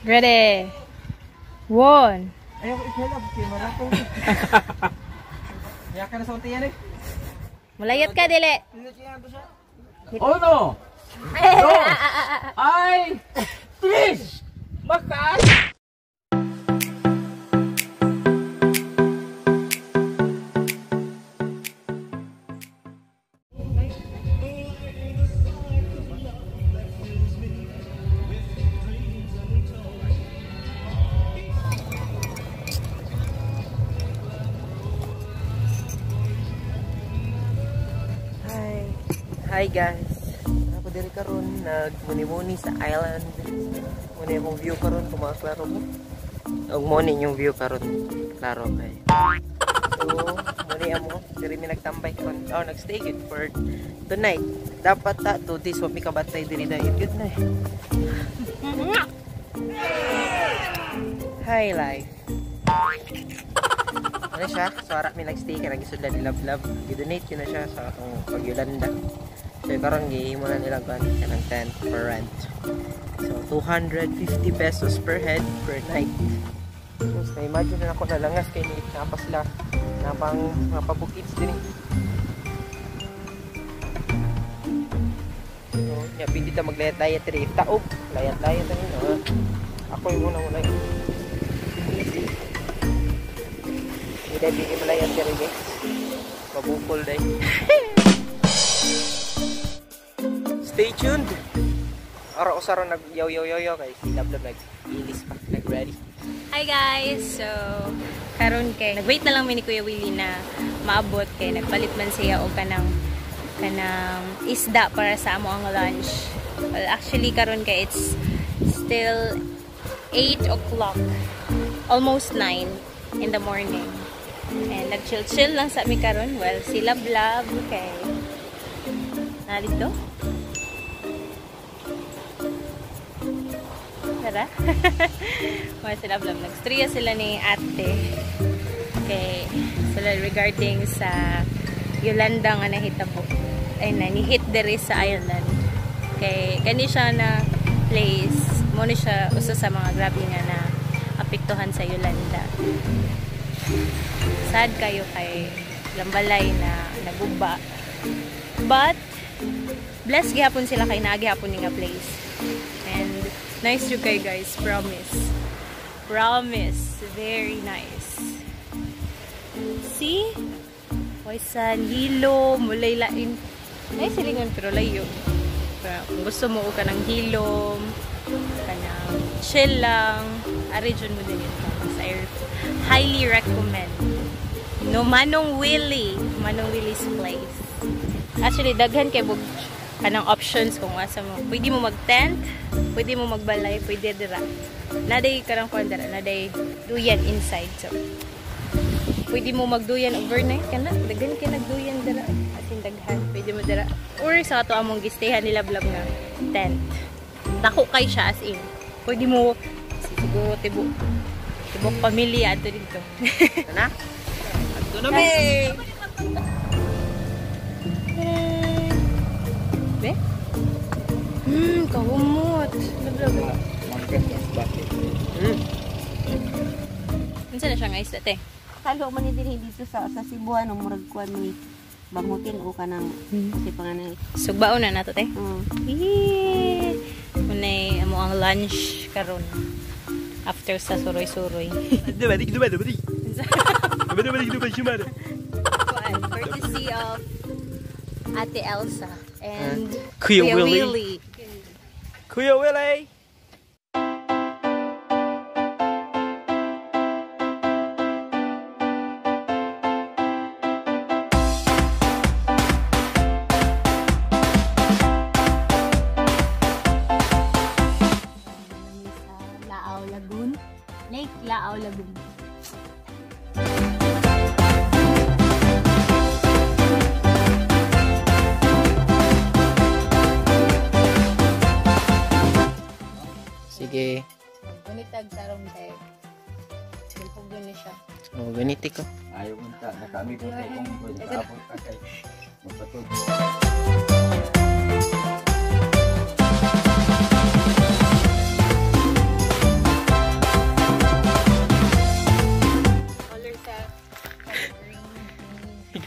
Ready. 1. Ayaw ko ikalab. Kaya maratong. Kaya ka na sa unti yan eh. Mulayot ka, dili. Oh no! No! Ay! Please! Makaan! Hi guys, ako diri karon nagmuni-muni sa island. Muna akong view karon kung mga klaro mo. Ang morning yung view karon, klaro kay. So, muni amo diri mi nagtambay karon. Oh, nagstay good for tonight. Dapat ta to this wa mi kabatay diri dahil good na. Hi life. Ano siya? So, harap mi nagstay ka nagisudlan ni Love. I-donate yun na siya sa akong pag-Yolanda. So, karon gihimo na nila kan kanang tent for rent. So, 250 pesos per head per night. So, imagine na ako nalangas kay ni napas sila napang mapabukits din. So, nya pindi ta maglayat-layat diri. Taog, layat-layat ani no. Ako yung muna yun. Hindi bigay malayat diri guys. Mabukol dai. Stay tuned. Ara-usara nag-yaw-yaw-yaw kay si Love nag-ilis pa, nag-ready. Hi guys! So, karon kay nag-wait na lang mi ni Kuya Willie na maabot kay nagpalit man siya og kanang isda para sa amo ang lunch. Well, actually karon kay it's still 8 o'clock. Almost 9 in the morning. And nag-chill-chill lang sa mi karon. Well, si Love kay narito. Tara. Mga sila vlog. Nagstriya sila ni ate. Okay. Sila regarding sa Yolanda nga nahitabo. Ay na, ni-hit dere sa island. Okay. Kani siya na place. Muna siya usa sa mga grabe nga na apektuhan sa Yolanda. Sad kayo kay Lambalay na naguba. But, blessed gihapon sila kay naagihapon nga place. And, nice you guys, promise. Promise. Very nice. See? Waisan, hilo, mulay lain. Nice silingan pero layo. Kung gusto mo ka ng hilom, ka ng chill lang, arijon mo din ito. I highly recommend. No, Manong Willie's place. Actually, daghan kay bug kanang options kung asa mo. Pwede mo mag-tent, pwede mo magbalay, pwede dira. Naday karang kuan dira, naday duyan inside. So, pwede mo magduyan overnight kana. Daghan kay nagduyan dira. As in daghan, pwede mo dira. Or sa ato among gistayhan nila vlog nga tent. Dako kay siya as in. Pwede mo siguro tibok pamilya ato dito. Ana? Ato na me. Be? Kahumot. Blablabla. Ano na siya nga isda, te? Kalo man din dito sa Cebuano, murag kuan ni bangutin o kanang si panganay. Sugbaon na nato, te? Munay amo ang lunch karon. After sa suroy-suroy. Courtesy of Ate Elsa and Kuya Willie. Kuya Willie! Lake Lao Lagoon. Sige. Gunitag tarong tayo. Silpog yun siya. Oh, ganiti ko. Ayaw mo ta. Nakami ko tayo kung magpapapot ka kay magpatog.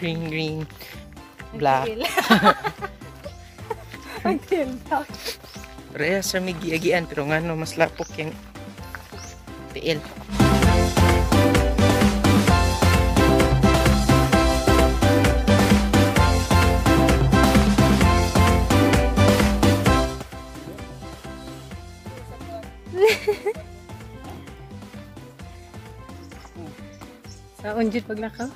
green, black. Until black. Parehas sa may giagian pero nga no mas lapok yung tiil. Sa unjud pag nakaw.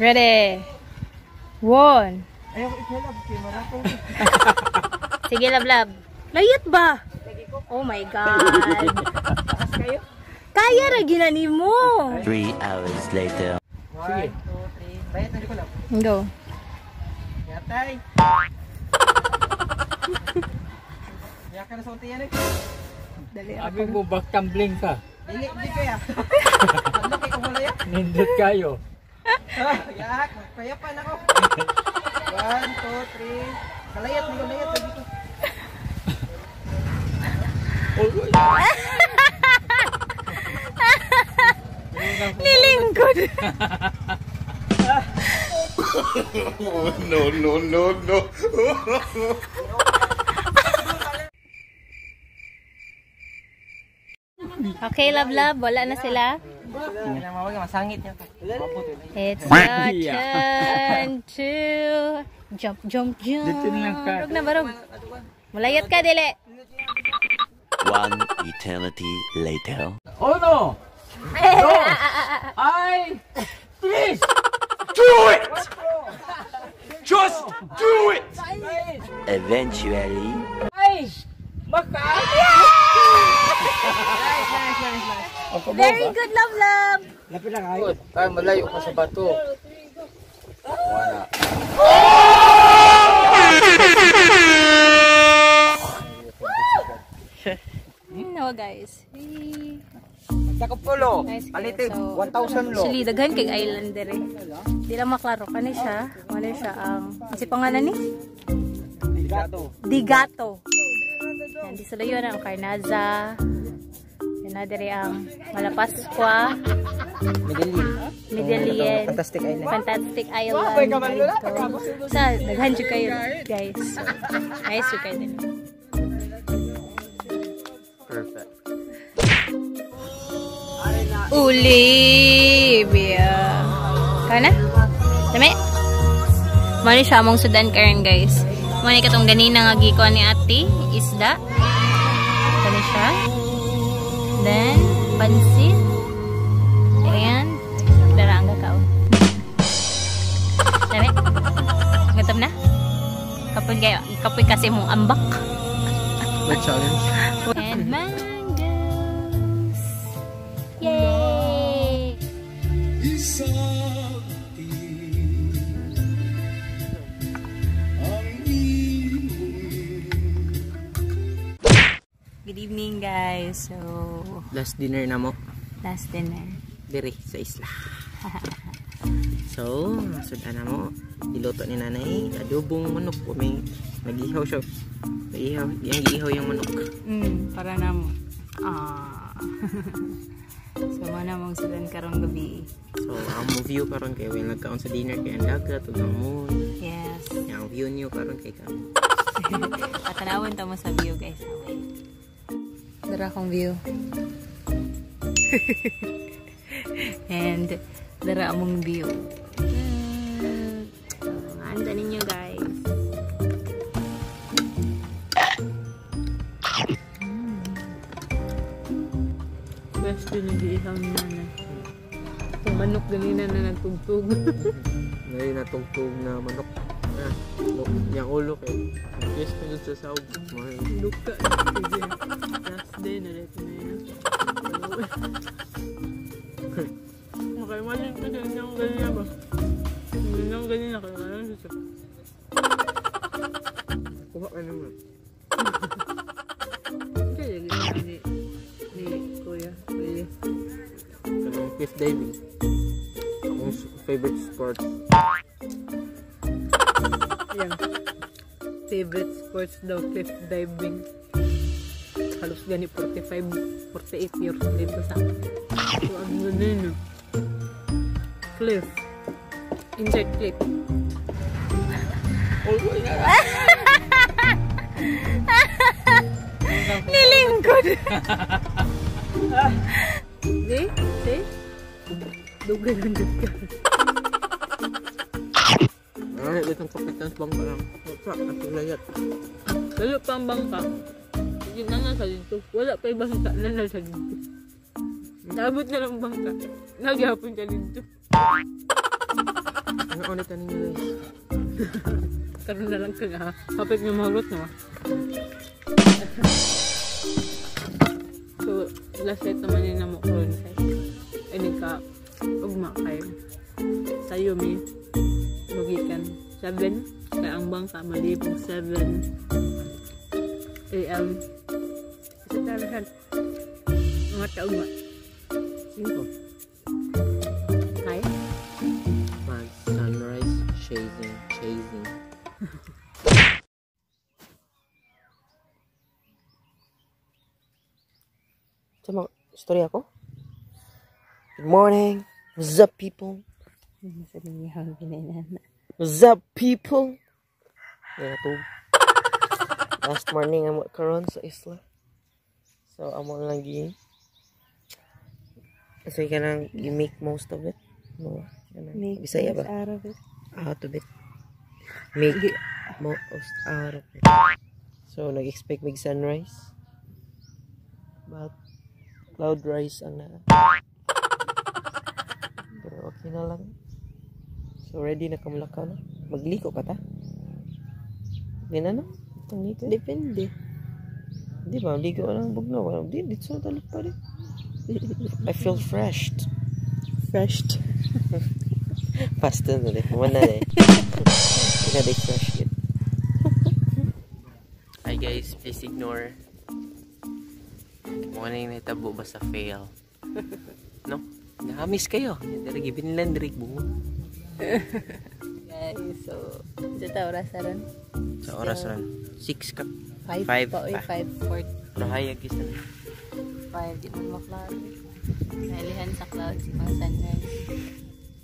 Ready? 1. Ayaw ko ikalab kay maratong. Sige, lablab. Layat ba? Oh my God. Kaya ra ginani mo. 3 hours later. 1, 2, 3. Bayat na di ko lang. Go. Yatay. Yaka na sa untiyan eh. Dali Abi mo back tumbling ka. Dili kaya. Ano kay kumalaya? Nindot kayo. Yak, payapan ako. 1, 2, 3. Kalayat ni ko layat dito. Nilingkod. No. Okay, love. Wala na sila. Mawag masangit niya. It's your turn to jump. Dito lang ka. Barog na barog. Mulayat ka, dili. 1 eternity later. Oh no! No! Please! Do it! Just do it! Eventually. Ay! Maka! Very good, love. Lapit lang kayo. Kaya malayo ka sa bato. Wala. No, guys. Takopulo. Nice kayo. Palitin. So, 1,000 lo. actually, daghan kay islander eh. Di lang maklaro. Kano siya? Ano siya ang... Kasi pangalan ni? Digato. Yan, di sila yun ang Carnaza. Yan na diri ang Malapascua. Medellin. Fantastic Island. Fantastic Island. Dito. Sa, daghan siya kayo, guys. So, nice siya kayo din. Perfect. Olivia. Kana? Dami? Mani siya among sudan karon, guys. Mani katong ganina nga gikuan ni ate, isda. Kani siya. Then pansit. And dara ang kakao. Dami? Gutom na? Kapoy kasi mong ambak. What challenge? And mangoes. Yay! Good evening, guys. So, Last dinner na mo. last dinner. Diri sa isla. So, sudan na mo. Iluto ni nanay. Adobong manok. May nag-ihaw siya. Nag-ihaw. Yang ihaw yung manok. Para na mo. So, mana mong sudan karong gabi. So, ang view karon kay when nagkaon sa dinner kay ang dagat ug ang moon. Yes. Yang view niyo karon kay ka. Patanawin ta mo sa view, guys. Dara akong view. And dara among view. Anda ninyo, guys. Best din yung ihaw ni nanay. Itong manok ganina na nagtugtog. Ngayon natugtog na manok. Yang ulo kay. Yes ko yun sa saog. Luka. Sige. Last day na rin na yun. Makaimanin ko din yung ganyan ba? Yung ganyan ako. Ano siya? Kuha ka naman. Kaya ganyan ni Kuya. Kuya. Kanong cliff diving. Akong favorite sport. Yan. Favorite sports daw, cliff diving. Halos gani 45, 48 years dito sa. So, ang ganun, no? Cliff. Insert clip. Nilingkod. Di? Di? Dugay ng dugay. Ano itong kapitan sa bangka lang. Sa atong layat. Lalo pa ang bangka. Hindi na nasa dito. Wala pa yung bangka na nasa dito. Nabot na lang bangka. Nagyapon ka dito. Ano ulit ninyo guys? Karoon na lang ka nga. Kapit nga magot na. So, last night naman yun na mo karoon sa'yo. Ini ka, ugma kayo. Sa'yo may magikan 7. Kaya ang bangka malibong 7 AM. Sa tarahan. Mga taong nga. 5. Kaya? Mag sunrise, chasing. Sama, story ako? Good morning. What's up, people? What's up, people? Yeah, to. Last morning, I'm at karon sa isla. So, amo lang gi. So, you can you make most of it. No, Make Bisaya ba? out of it. Out of it. Make most out of it. So, nag-expect mag sunrise. But, cloud rise ang na. Pero okay na lang. So, ready na kamulakaw na. Magliko ka ta? Hindi na no? Depende. Hindi ba? Ligo ka lang bugnaw. Hindi, dito sa dalit pa rin. I feel freshed. Freshed. Pasta na rin. Kumana eh. Hindi na rin fresh yun. Hi guys, please ignore. Muna yung natabo basta fail. No? Nakamis kayo. Dari gibinlan dari bungo. Guys, so, sa orasan ron? Sa oras ron. 6 ka. 5 5 pa. 5:40. Rahayag isa na. 5, di mo ma-cloud. Nailihan sa cloud si pang sunrise.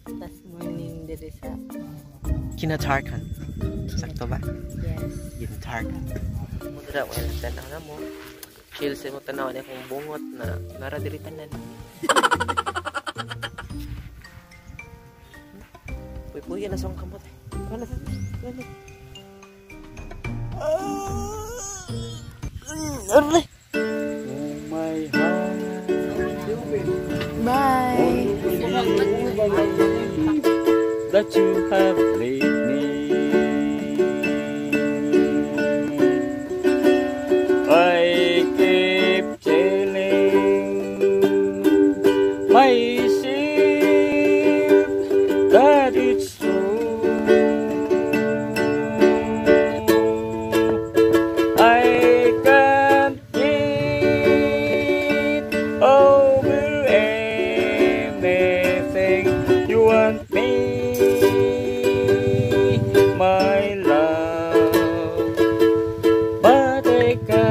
Tapos morning dito sa... Kinatarkan. Sakto ba? Yes. Kinatarkan. Muna daw, well, tanaw na mo. Chill sa mo tanaw na kung bungot na naradiripanan. Puy-puy na sa akong kamot. Wala na. Wala. Arre! Bye! That you have laid me. I keep telling myself that it's true. I can't get over anything you want me, my love, but I can't.